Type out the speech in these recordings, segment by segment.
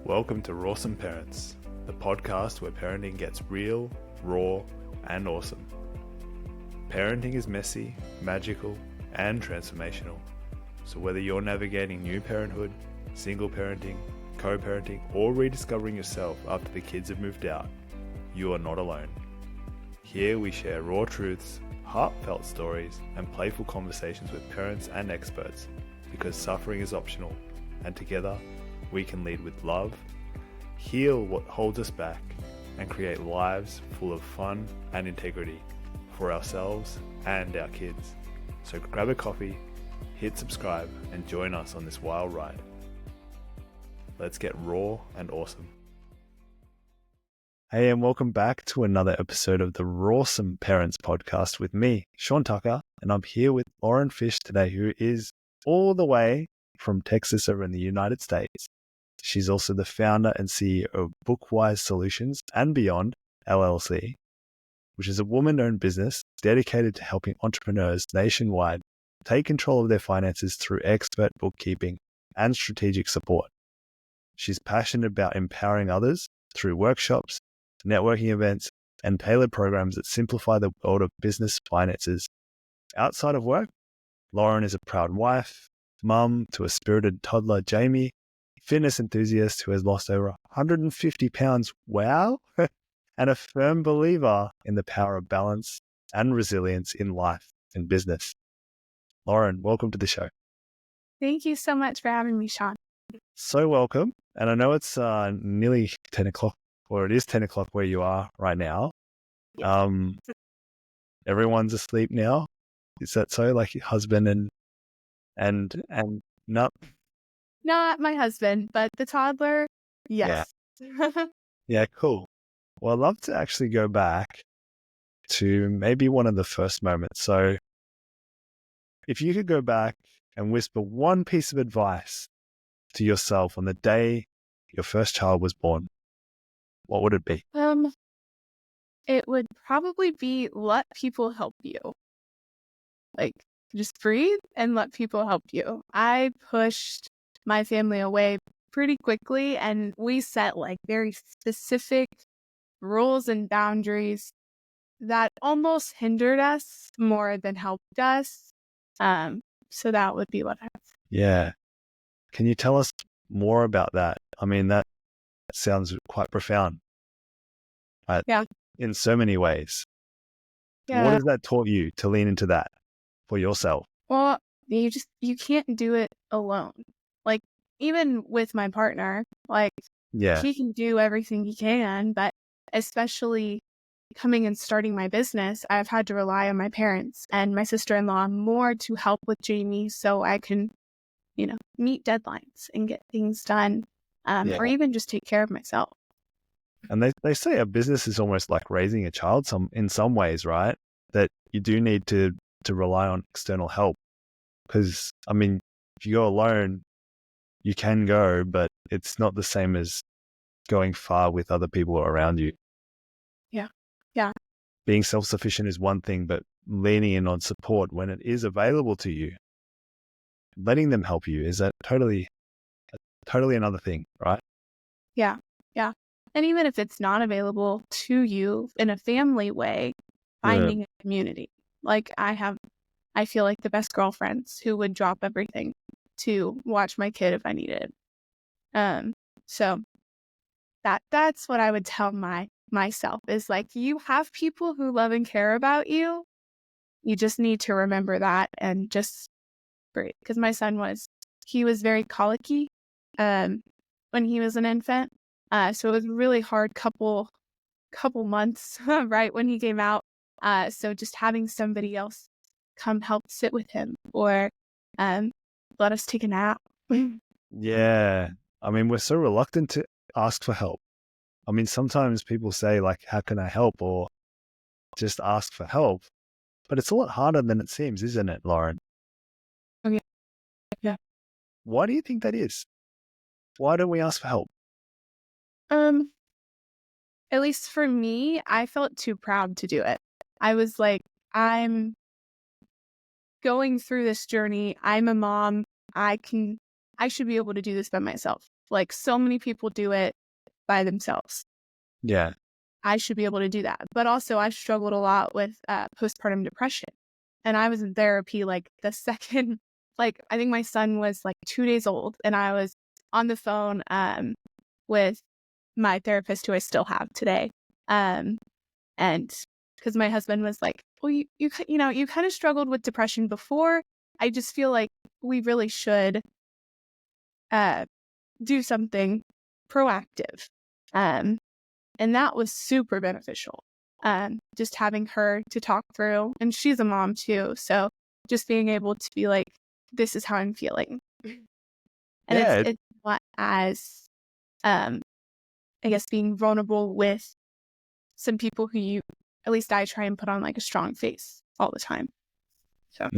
Welcome to RawSome Parents, the podcast where parenting gets real, raw, and awesome. Parenting is messy, magical, and transformational. So whether you're navigating new parenthood, single parenting, co-parenting, or rediscovering yourself after the kids have moved out, you are not alone. Here we share raw truths, heartfelt stories, and playful conversations with parents and experts, because suffering is optional, and together we can lead with love, heal what holds us back, and create lives full of fun and integrity for ourselves and our kids. So grab a coffee, hit subscribe, and join us on this wild ride. Let's get raw and awesome. Hey, and welcome back to another episode of the RawSome Parents Podcast with me, Shaun Tucker, and I'm here with Lauren Fish today, who is all the way from Texas over in the United States. She's also the founder and CEO of Bookwise Solutions and Beyond, LLC, which is a woman-owned business dedicated to helping entrepreneurs nationwide take control of their finances through expert bookkeeping and strategic support. She's passionate about empowering others through workshops, networking events, and tailored programs that simplify the world of business finances. Outside of work, Lauren is a proud wife, mum to a spirited toddler, Jamie, fitness enthusiast who has lost over 150 pounds, wow, and a firm believer in the power of balance and resilience in life and business. Lauren, welcome to the show. Thank you so much for having me, Shaun. So welcome. And I know it's nearly 10 o'clock, or it is 10 o'clock where you are right now. Yes. Everyone's asleep now. Is that so? Like your husband and no? Not my husband, but the toddler, yes. Yeah, cool. Well, I'd love to actually go back to maybe one of the first moments. So if you could go back and whisper one piece of advice to yourself on the day your first child was born, what would it be? It would probably be let people help you. Like, just breathe and let people help you. I pushed my family away pretty quickly, and we set like very specific rules and boundaries that almost hindered us more than helped us. So that would be what I would say. Yeah. Can you tell us more about that? I mean, that sounds quite profound. Yeah. In so many ways. Yeah. What has that taught you to lean into that for yourself? Well, you can't do it alone. Like, even with my partner, like, Yeah. he can do everything he can, but especially coming and starting my business, I've had to rely on my parents and my sister-in-law more to help with Jamie so I can, meet deadlines and get things done, or even just take care of myself. And they say a business is almost like raising a child in some ways, right? That you do need to rely on external help. Because, I mean, if you go alone, you can go, but it's not the same as going far with other people around you. Yeah. Being self-sufficient is one thing, but leaning in on support when it is available to you, letting them help you is totally another thing, right? Yeah. And even if it's not available to you in a family way, finding a community. Like I feel like the best girlfriends who would drop everything to watch my kid if I needed. So that's what I would tell myself is like, you have people who love and care about you. You just need to remember that and just breathe. Because my son was very colicky when he was an infant. So it was a really hard couple months right when he came out. So just having somebody else come help sit with him or let us take a nap. Yeah. I mean, we're so reluctant to ask for help. I mean, sometimes people say like, how can I help? Or just ask for help. But it's a lot harder than it seems, isn't it, Lauren? Oh, yeah. Why do you think that is? Why don't we ask for help? At least for me, I felt too proud to do it. I was like, I'm going through this journey. I'm a mom. I can I should be able to do this by myself. Like so many people do it by themselves. Yeah. I should be able to do that. But also I struggled a lot with postpartum depression. And I was in therapy like the second, like I think my son was like 2 days old, and I was on the phone with my therapist who I still have today. And because my husband was like, well, you kind of struggled with depression before. I just feel like we really should do something proactive. And that was super beneficial. Just having her to talk through, and she's a mom too. So just being able to be like, this is how I'm feeling. And Yeah. it's not as, I guess, being vulnerable with some people who at least I try and put on like a strong face all the time. So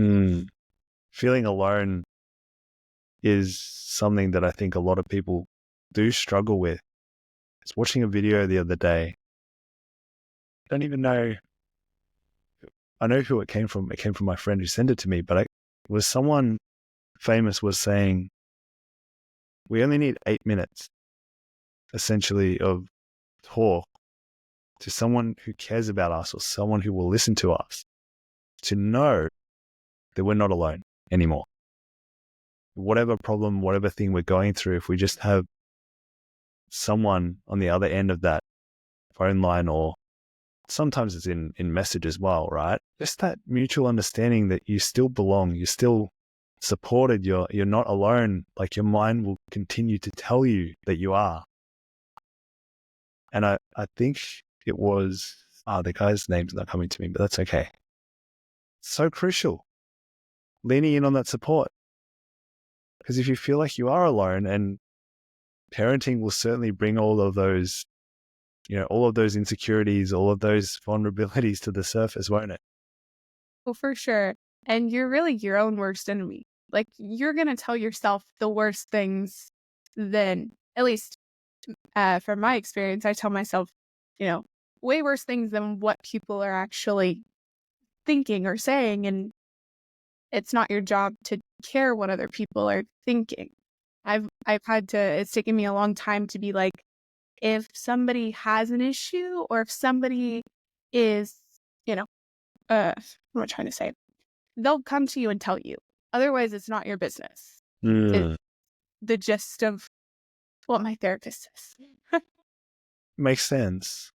feeling alone is something that I think a lot of people do struggle with. I was watching a video the other day. I don't even know. I know who it came from. It came from my friend who sent it to me, but it was someone famous was saying, we only need 8 minutes, essentially, of talk to someone who cares about us or someone who will listen to us to know that we're not alone anymore. Whatever problem, whatever thing we're going through, if we just have someone on the other end of that phone line, or sometimes it's in message as well, right? Just that mutual understanding that you still belong, you're still supported, you're not alone. Like your mind will continue to tell you that you are. And I think it was, the guy's name's not coming to me, but that's okay. So crucial. Leaning in on that support. Because if you feel like you are alone, and parenting will certainly bring all of those, all of those insecurities, all of those vulnerabilities to the surface, won't it? Well, for sure. And you're really your own worst enemy. Like you're going to tell yourself the worst things than, at least from my experience, I tell myself, way worse things than what people are actually thinking or saying. And it's not your job to care what other people are thinking. I've had to, it's taken me a long time to be like, if somebody has an issue or if somebody is, what am I trying to say? They'll come to you and tell you. Otherwise, it's not your business. It's the gist of what my therapist says. Makes sense.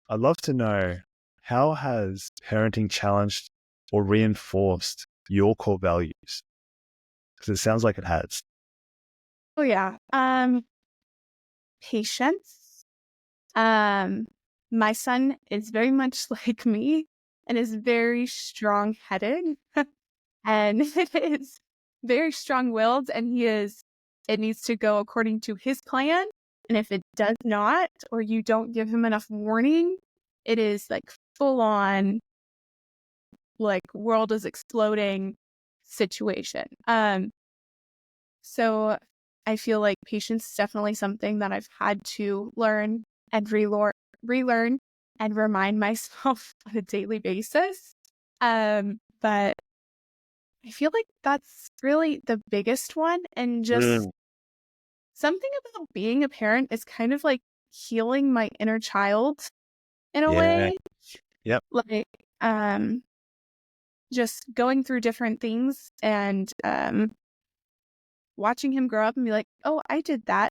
I'd love to know, how has parenting challenged or reinforced your core values? Because it sounds like it has. Oh, yeah. Patience. My son is very much like me and is very strong-headed and is very strong-willed, and it needs to go according to his plan. And if it does not, or you don't give him enough warning, it is like full on, like world is exploding situation. So I feel like patience is definitely something that I've had to learn and relearn and remind myself on a daily basis. But I feel like that's really the biggest one. And just something about being a parent is kind of like healing my inner child in a way. Yep. Like, just going through different things and watching him grow up and be like, oh, I did that.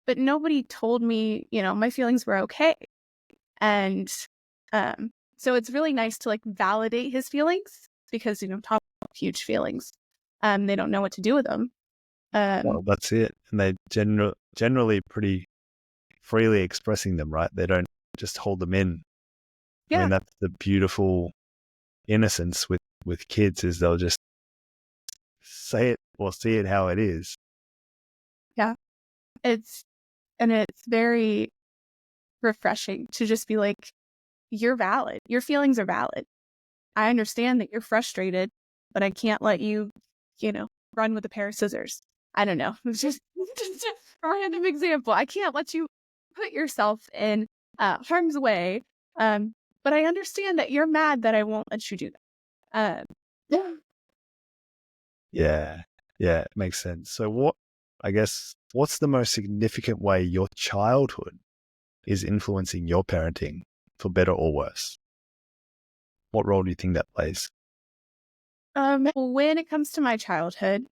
But nobody told me, my feelings were okay. And so it's really nice to like validate his feelings because, top huge feelings. They don't know what to do with them. Well, that's it. And they generally pretty freely expressing them, right? They don't just hold them in. Yeah. I mean, that's the beautiful innocence with kids, is they'll just say it or see it how it is. Yeah. It's very refreshing to just be like, you're valid. Your feelings are valid. I understand that you're frustrated, but I can't let you, run with a pair of scissors. I don't know. It's just a random example. I can't let you put yourself in harm's way. But I understand that you're mad that I won't let you do that. Yeah. Yeah, it makes sense. So I guess, what's the most significant way your childhood is influencing your parenting for better or worse? What role do you think that plays? When it comes to my childhood,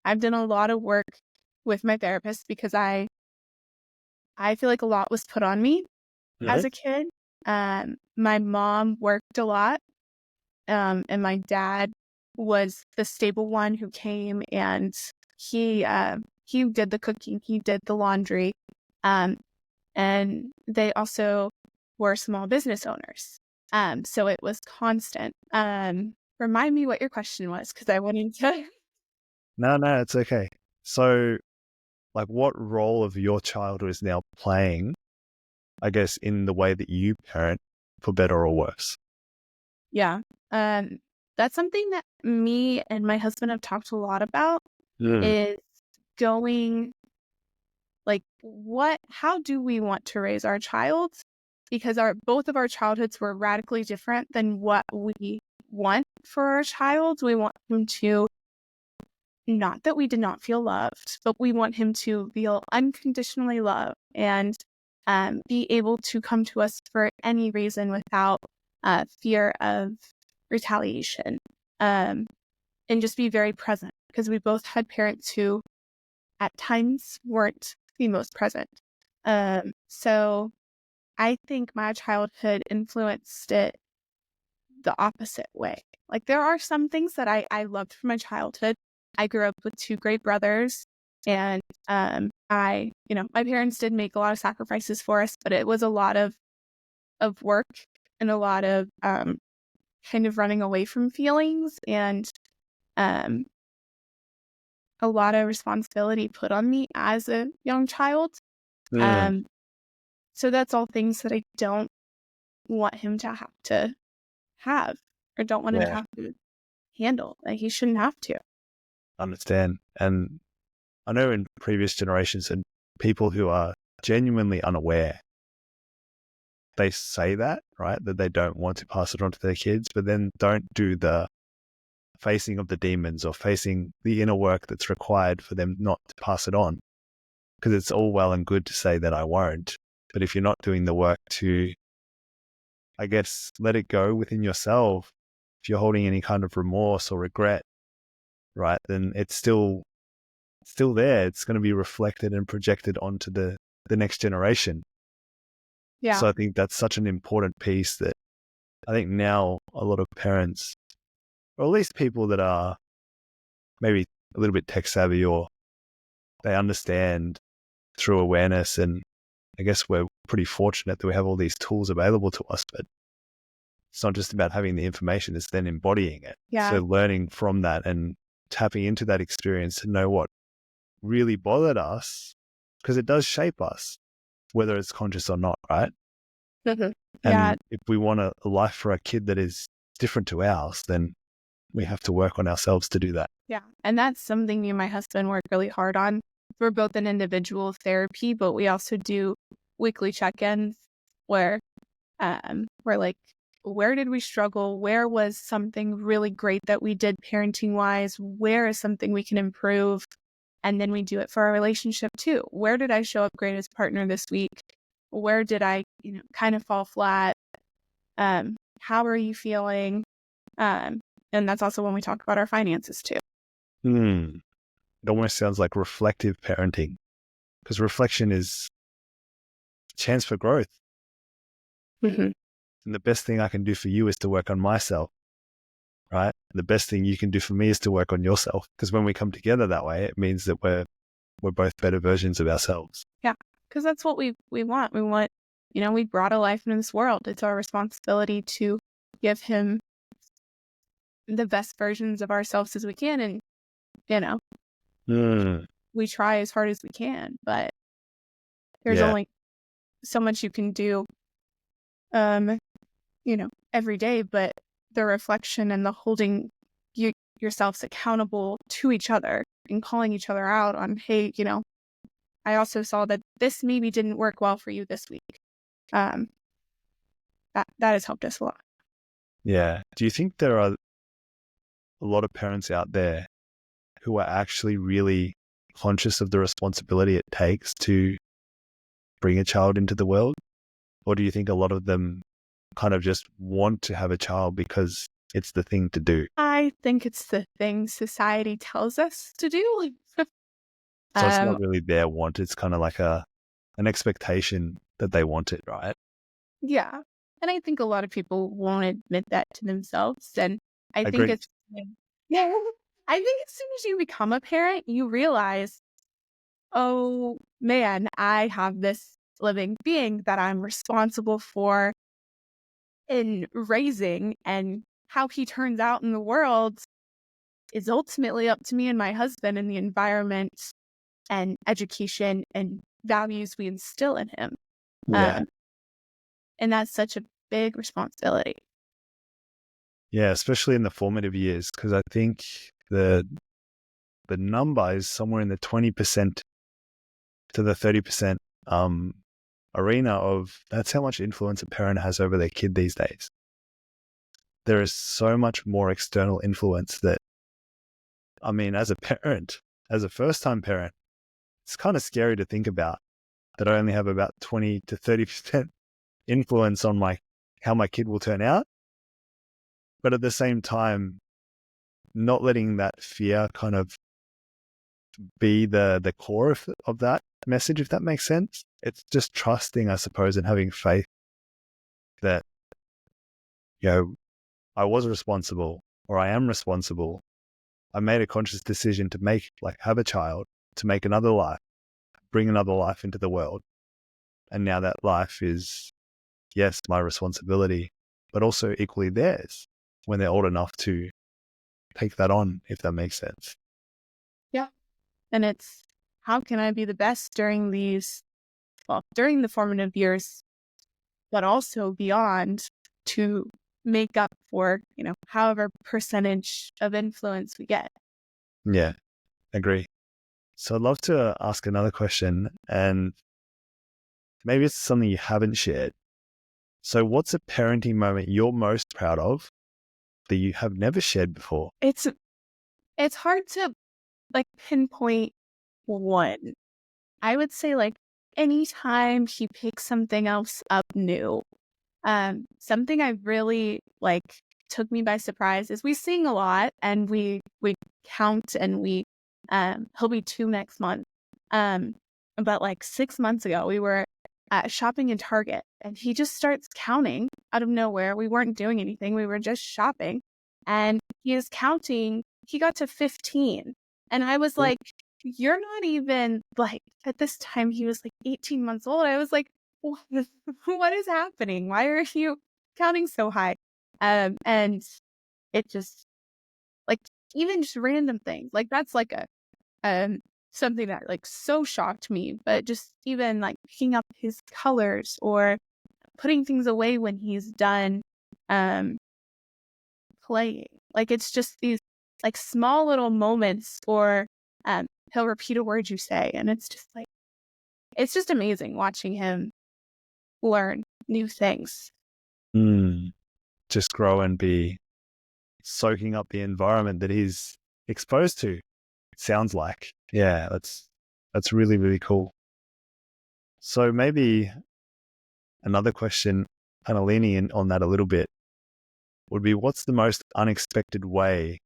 I've done a lot of work with my therapist because I feel like a lot was put on me as a kid. My mom worked a lot, and my dad was the stable one who came, and he did the cooking, he did the laundry, and they also were small business owners. So it was constant. Remind me what your question was, because I went into No, it's okay. So, like, what role of your childhood is now playing, I guess, in the way that you parent for better or worse? Yeah. That's something that me and my husband have talked a lot about, is going, like, how do we want to raise our child? Because both of our childhoods were radically different than what we want for our child. We want him to, not that we did not feel loved, but we want him to feel unconditionally loved and be able to come to us for any reason without fear of retaliation, and just be very present, because we both had parents who at times weren't the most present. So I think my childhood influenced it the opposite way. Like, there are some things that I loved from my childhood. I grew up with two great brothers, and my parents did make a lot of sacrifices for us, but it was a lot of work and a lot of kind of running away from feelings, and um, a lot of responsibility put on me as a young child. So that's all things that I don't want him to have, or don't want him to have to handle. Like, he shouldn't have to. Understand. And I know in previous generations and people who are genuinely unaware, they say that, right? That they don't want to pass it on to their kids, but then don't do the facing of the demons or facing the inner work that's required for them not to pass it on. Because it's all well and good to say that I won't, but if you're not doing the work to, I guess, let it go within yourself, if you're holding any kind of remorse or regret, right, then it's still there. It's going to be reflected and projected onto the next generation. Yeah. So I think that's such an important piece that I think now a lot of parents, or at least people that are maybe a little bit tech savvy, or they understand through awareness, and I guess we're pretty fortunate that we have all these tools available to us, but it's not just about having the information, it's then embodying it. Yeah. So learning from that and tapping into that experience to know what really bothered us, because it does shape us, whether it's conscious or not, right? Yeah. And if we want a life for a kid that is different to ours, then we have to work on ourselves to do that. Yeah. And that's something me and my husband work really hard on. We're both in individual therapy, but we also do weekly check-ins where we're like, where did we struggle? Where was something really great that we did parenting wise? Where is something we can improve? And then we do it for our relationship too. Where did I show up great as partner this week? Where did I, kind of fall flat? How are you feeling? And that's also when we talk about our finances too. It almost sounds like reflective parenting, because reflection is a chance for growth. And the best thing I can do for you is to work on myself, right? The best thing you can do for me is to work on yourself, because when we come together that way, it means that we're both better versions of ourselves. Yeah, because that's what we want. We want, we brought a life into this world. It's our responsibility to give him the best versions of ourselves as we can. And, we try as hard as we can, but there's only so much you can do, every day. But the reflection and the holding yourselves accountable to each other and calling each other out on, hey, I also saw that this maybe didn't work well for you this week. That has helped us a lot. Yeah. Do you think there are a lot of parents out there who are actually really conscious of the responsibility it takes to bring a child into the world? Or do you think a lot of them kind of just want to have a child because it's the thing to do? I think it's the thing society tells us to do. So it's not really their want. It's kind of like an expectation that they want it, right? Yeah. And I think a lot of people won't admit that to themselves. And I think Agreed. yeah, I think as soon as you become a parent, you realize, oh man, I have this living being that I'm responsible for in raising, and how he turns out in the world is ultimately up to me and my husband and the environment and education and values we instill in him. Yeah. And that's such a big responsibility. Yeah, especially in the formative years, because I think the number is somewhere in the 20% to the 30% arena of that's how much influence a parent has over their kid these days. There is so much more external influence that, I mean, as a parent, as a first-time parent, it's kind of scary to think about that I only have about 20 to 30% influence on how my kid will turn out. But at the same time, not letting that fear kind of be the core of that message, if that makes sense. It's just trusting, I suppose, and having faith that, I was responsible, or I am responsible. I made a conscious decision to have a child, to make another life, bring another life into the world. And now that life is, yes, my responsibility, but also equally theirs when they're old enough to take that on, if that makes sense. Yeah. And it's, how can I be the best during during the formative years, but also beyond, to make up for, however percentage of influence we get. Yeah, agree. So I'd love to ask another question, and maybe it's something you haven't shared. So what's a parenting moment you're most proud of that you have never shared before? It's hard to pinpoint one. I would say anytime he picks something else up new. Something I really took me by surprise is we sing a lot and we count, and he'll be 2 next month. But 6 months ago we were shopping in Target and he just starts counting out of nowhere. We weren't doing anything. We were just shopping, and he is counting. He got to 15, and I was like, you're not even at this time he was 18 months old. I was like, what is happening? Why are you counting so high? And it just even just random things that's a something that so shocked me. But just even picking up his colors or putting things away when he's done playing. It's just these small little moments, or he'll repeat a word you say, and it's just amazing watching him learn new things. Just grow and be soaking up the environment that he's exposed to. It sounds like. Yeah, that's really, really cool. So maybe another question, kind of leaning in on that a little bit, would be, what's the most unexpected way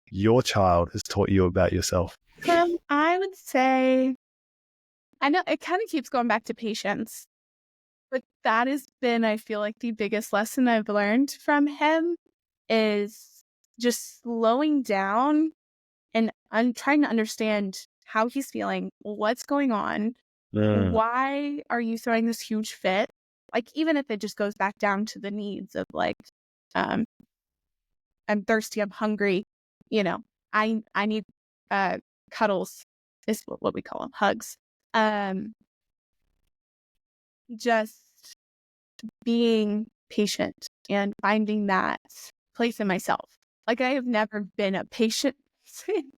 your child has taught you about yourself? I would say, I know it kind of keeps going back to patience, but that has been, I feel the biggest lesson I've learned from him is just slowing down and trying to understand how he's feeling, what's going on, why are you throwing this huge fit? Even if it just goes back down to the needs of I'm thirsty, I'm hungry, I need cuddles is what we call them, hugs. Just being patient and finding that place in myself. I have never been a patient person.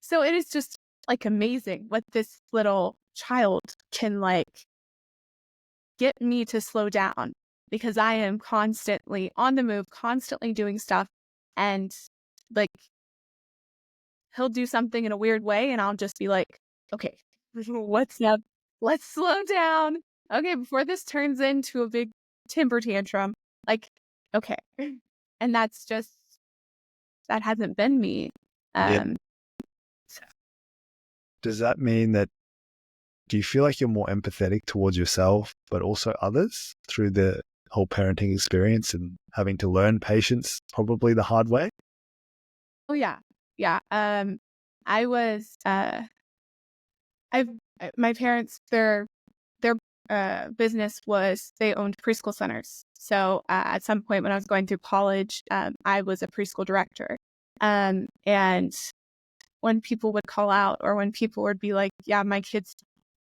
So it is just amazing what this little child can get me to slow down, because I am constantly on the move, constantly doing stuff, and he'll do something in a weird way and I'll just be like, okay, what's up? Let's slow down. Okay, before this turns into a big temper tantrum, like, okay. And that hasn't been me. Yeah. So, Does that mean that, do you feel like you're more empathetic towards yourself, but also others through the whole parenting experience and having to learn patience probably the hard way? oh yeah. Yeah. I was, my parents, their business was they owned preschool centers. So at some point when I was going through college, I was a preschool director. And when people would call out or when people would be like, yeah, my kid's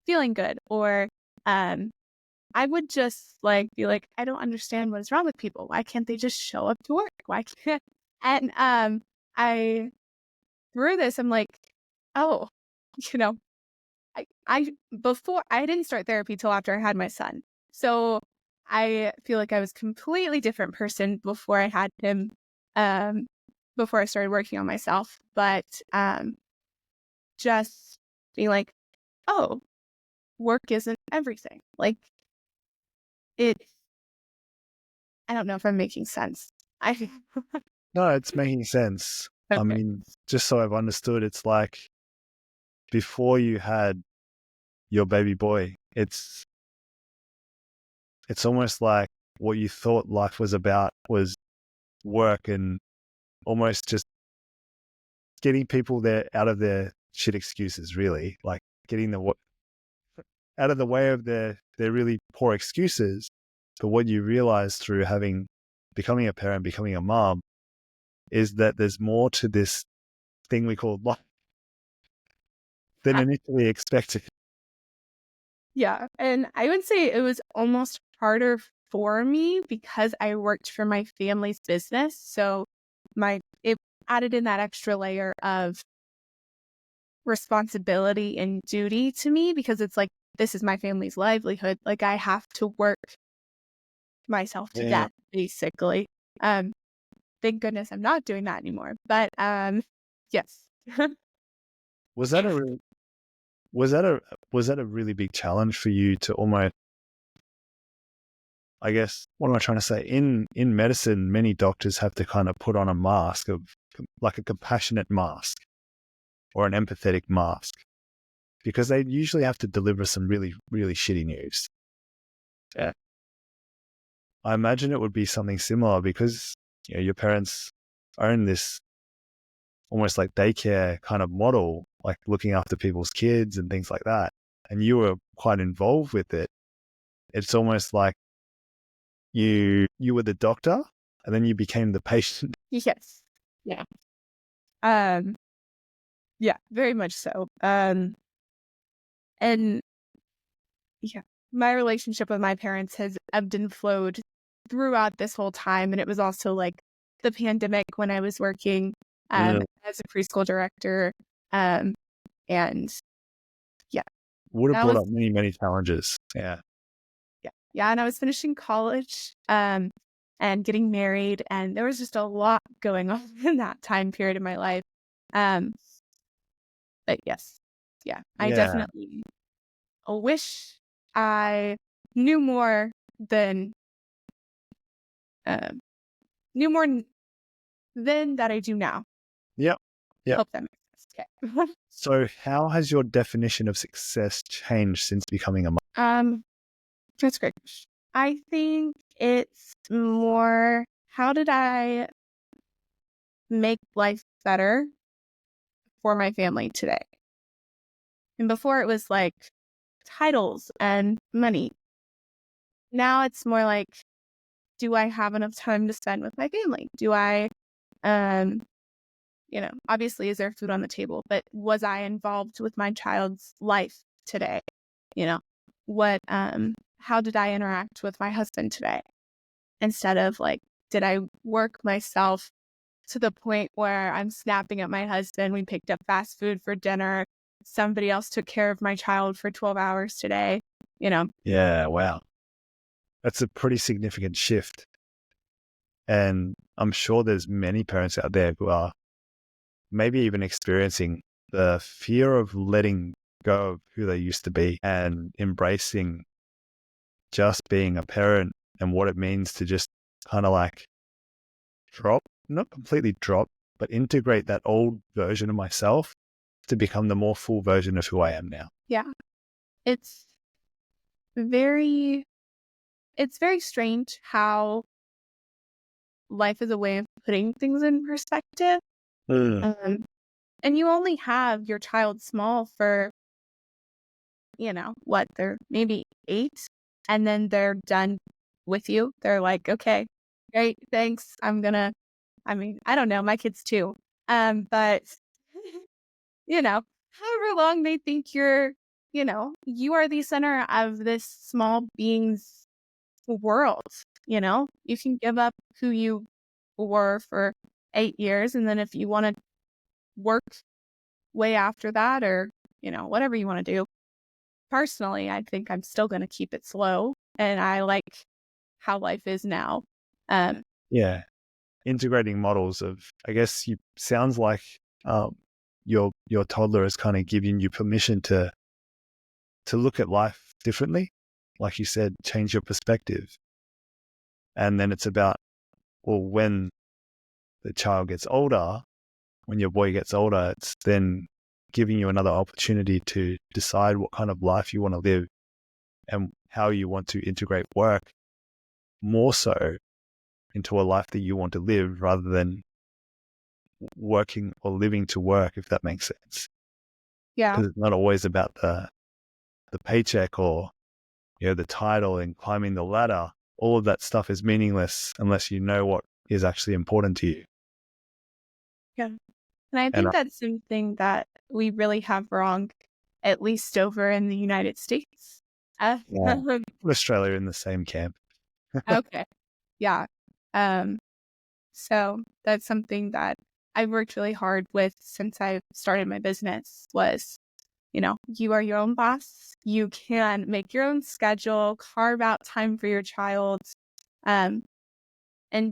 feeling good, or I would just like be like, I don't understand what is wrong with people. Why can't they just show up to work? Why can't? And I through this, I'm like, oh, you know, before I didn't start therapy till after I had my son. So I feel like I was a completely different person before I had him, before I started working on myself. But just being like, oh, work isn't everything. Like it, I don't know if I'm making sense. I No, it's making sense. I okay. mean, just so I've understood, it's like before you had your baby boy, it's almost like what you thought life was about was work and almost just getting people there out of their shit excuses, really, like getting out of the way of their really poor excuses. But what you realize through becoming a parent, becoming a mom, is that there's more to this thing we call life than initially expected. Yeah. And I would say it was almost harder for me because I worked for my family's business. So it added in that extra layer of responsibility and duty to me because it's like, this is my family's livelihood. Like I have to work myself to death, basically. Thank goodness I'm not doing that anymore. But yes. Was that a really big challenge for you to almost, I guess, what am I trying to say? In medicine, many doctors have to kind of put on a mask of like a compassionate mask or an empathetic mask because they usually have to deliver some really, really shitty news. Yeah. I imagine it would be something similar because your parents own this almost like daycare kind of model, like looking after people's kids and things like that. And you were quite involved with it. It's almost like you were the doctor and then you became the patient. Yes. Yeah. Yeah, very much so. And yeah, my relationship with my parents has ebbed and flowed throughout this whole time. And it was also like the pandemic when I was working Yeah. as a preschool director. And yeah, Would have that brought was, up many, many challenges. Yeah. yeah. Yeah. And I was finishing college and getting married. And there was just a lot going on in that time period of my life. But yes, yeah, I Yeah. definitely wish I knew more than uh, knew more than that I do now. Yep. Yep. Hope that makes sense. Okay. So how has your definition of success changed since becoming a mom? That's great. I think it's more how did I make life better for my family today? And before it was like titles and money. Now it's more like, do I have enough time to spend with my family? Do I obviously, is there food on the table? But was I involved with my child's life today? You know, how did I interact with my husband today? Instead of like, did I work myself to the point where I'm snapping at my husband? We picked up fast food for dinner. Somebody else took care of my child for 12 hours today, Yeah. Wow. That's a pretty significant shift. And I'm sure there's many parents out there who are maybe even experiencing the fear of letting go of who they used to be and embracing just being a parent and what it means to just kind of like not completely drop, but integrate that old version of myself to become the more full version of who I am now. Yeah. It's very strange how life is a way of putting things in perspective. And you only have your child small for, they're maybe 8, and then they're done with you. They're like, okay, great, thanks. I don't know, my kids too. But, however long they think you are the center of this small being's world. You can give up who you were for 8 years, and then if you want to work way after that, or whatever you want to do. Personally, I think I'm still going to keep it slow, and I like how life is now. Yeah, integrating models of, I guess, sounds like your toddler is kind of giving you permission to look at life differently. Like you said, change your perspective. And then it's about, well, when the child gets older, when your boy gets older, it's then giving you another opportunity to decide what kind of life you want to live and how you want to integrate work more so into a life that you want to live rather than working or living to work, if that makes sense. Yeah. Because it's not always about the paycheck or the title and climbing the ladder. All of that stuff is meaningless unless you know what is actually important to you. Yeah. And I think that's something that we really have wrong, at least over in the United States. Australia in the same camp. Okay. Yeah. So that's something that I've worked really hard with since I started my business was, you are your own boss. You can make your own schedule, carve out time for your child, and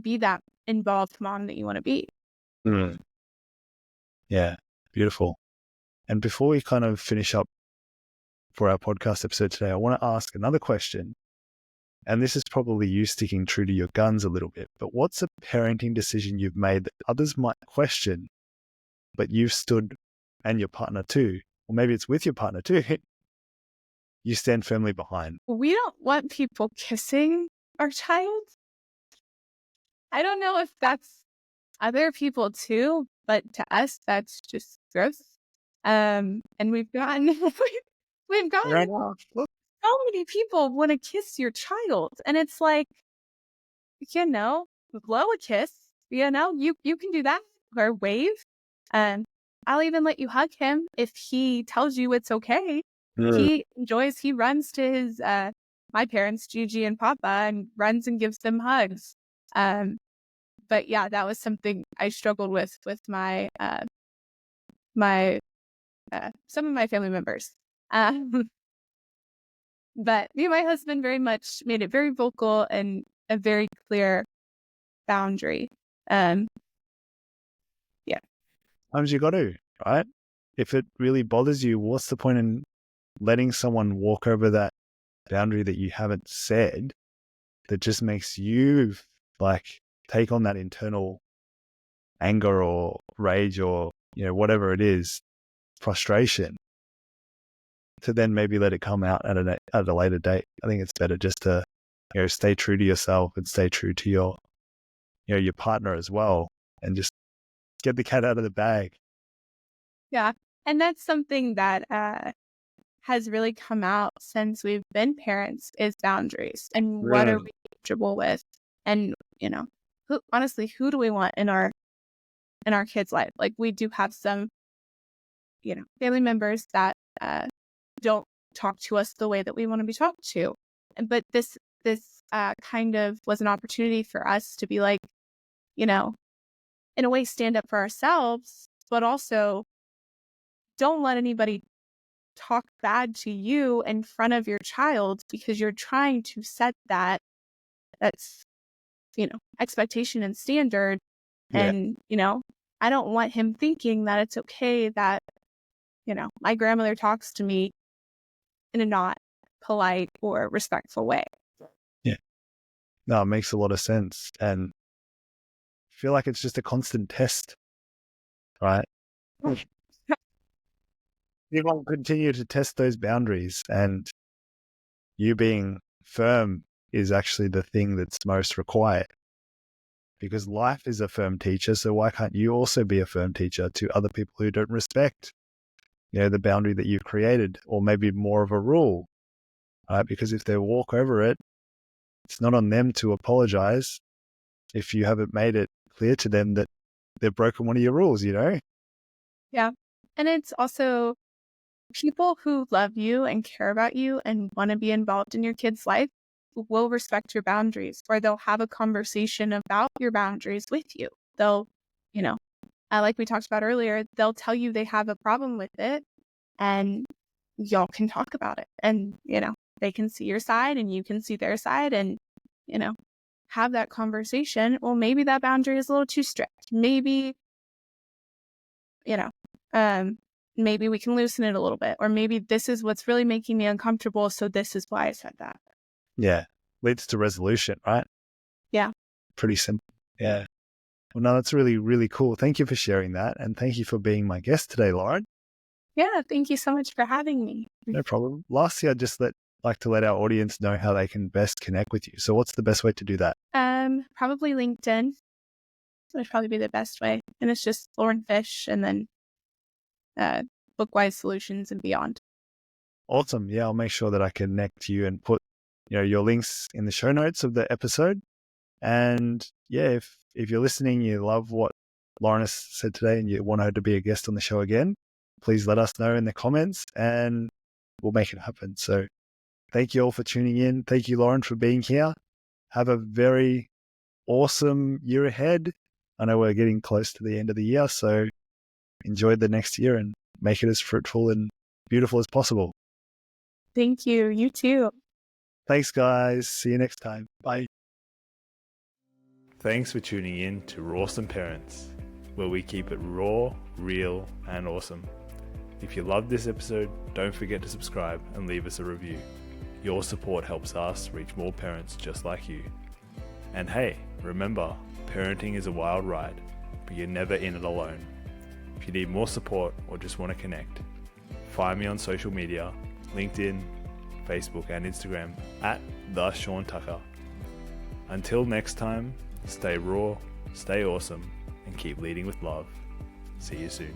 be that involved mom that you want to be. Yeah, beautiful. And before we kind of finish up for our podcast episode today, I want to ask another question. And this is probably you sticking true to your guns a little bit, but what's a parenting decision you've made that others might question, but you've stood, and your partner too, or maybe it's with your partner too, you stand firmly behind? We don't want people kissing our child. I don't know if that's other people too, but to us, that's just gross. And we've gotten, we've gotten so many people want to kiss your child. And it's like, blow a kiss, you can do that, or wave. I'll even let you hug him if he tells you it's okay. He runs to his, my parents, Gigi and Papa, and runs and gives them hugs. But yeah, that was something I struggled with my, some of my family members. But me and my husband very much made it very vocal and a very clear boundary. Yeah. Sometimes you got to, right? If it really bothers you, what's the point in letting someone walk over that boundary that you haven't said that just makes you like take on that internal anger or rage or, whatever it is, frustration, to then maybe let it come out at a later date. I think it's better just to, stay true to yourself and stay true to your, your partner as well, and just get the cat out of the bag. Yeah. And that's something that has really come out since we've been parents is boundaries and what are we comfortable with, and who do we want in our kids' life? Like, we do have some family members that don't talk to us the way that we want to be talked to, but this kind of was an opportunity for us to be like, in a way, stand up for ourselves, but also don't let anybody talk bad to you in front of your child, because you're trying to set that's expectation and standard. And I don't want him thinking that it's okay that, my grandmother talks to me in a not polite or respectful way. Yeah. No, it makes a lot of sense. And I feel like it's just a constant test, right? You will continue to test those boundaries, and you being firm is actually the thing that's most required, because life is a firm teacher. So why can't you also be a firm teacher to other people who don't respect, the boundary that you've created, or maybe more of a rule, right? Because if they walk over it, it's not on them to apologize if you haven't made it clear to them that they've broken one of your rules, Yeah. And it's also people who love you and care about you and want to be involved in your kid's life will respect your boundaries, or they'll have a conversation about your boundaries with you. They'll, like we talked about earlier, they'll tell you they have a problem with it, and y'all can talk about it. And, they can see your side and you can see their side, and, have that conversation. Well, maybe that boundary is a little too strict. Maybe, maybe we can loosen it a little bit, or maybe this is what's really making me uncomfortable, so this is why I said that. Yeah. Leads to resolution, right? Yeah. Pretty simple. Yeah. Well, no, that's really, really cool. Thank you for sharing that. And thank you for being my guest today, Lauren. Yeah. Thank you so much for having me. No problem. Lastly, I'd just like to let our audience know how they can best connect with you. So what's the best way to do that? Probably LinkedIn. Would probably be the best way. And it's just Lauren Fish, and then Bookwise Solutions and beyond. Awesome. Yeah, I'll make sure that I connect you and put your links in the show notes of the episode. And yeah, if you're listening, you love what Lauren has said today and you want her to be a guest on the show again, please let us know in the comments and we'll make it happen. So thank you all for tuning in. Thank you, Lauren, for being here. Have a very awesome year ahead. I know we're getting close to the end of the year, so enjoy the next year and make it as fruitful and beautiful as possible. Thank you. You too. Thanks, guys. See you next time. Bye. Thanks for tuning in to RawSome Parents, where we keep it raw, real, and awesome. If you loved this episode, don't forget to subscribe and leave us a review. Your support helps us reach more parents just like you. And hey, remember, parenting is a wild ride, but you're never in it alone. If you need more support or just want to connect, find me on social media, LinkedIn, Facebook and Instagram at the Shaun Tucker. Until next time, stay raw, stay awesome, and keep leading with love. See you soon.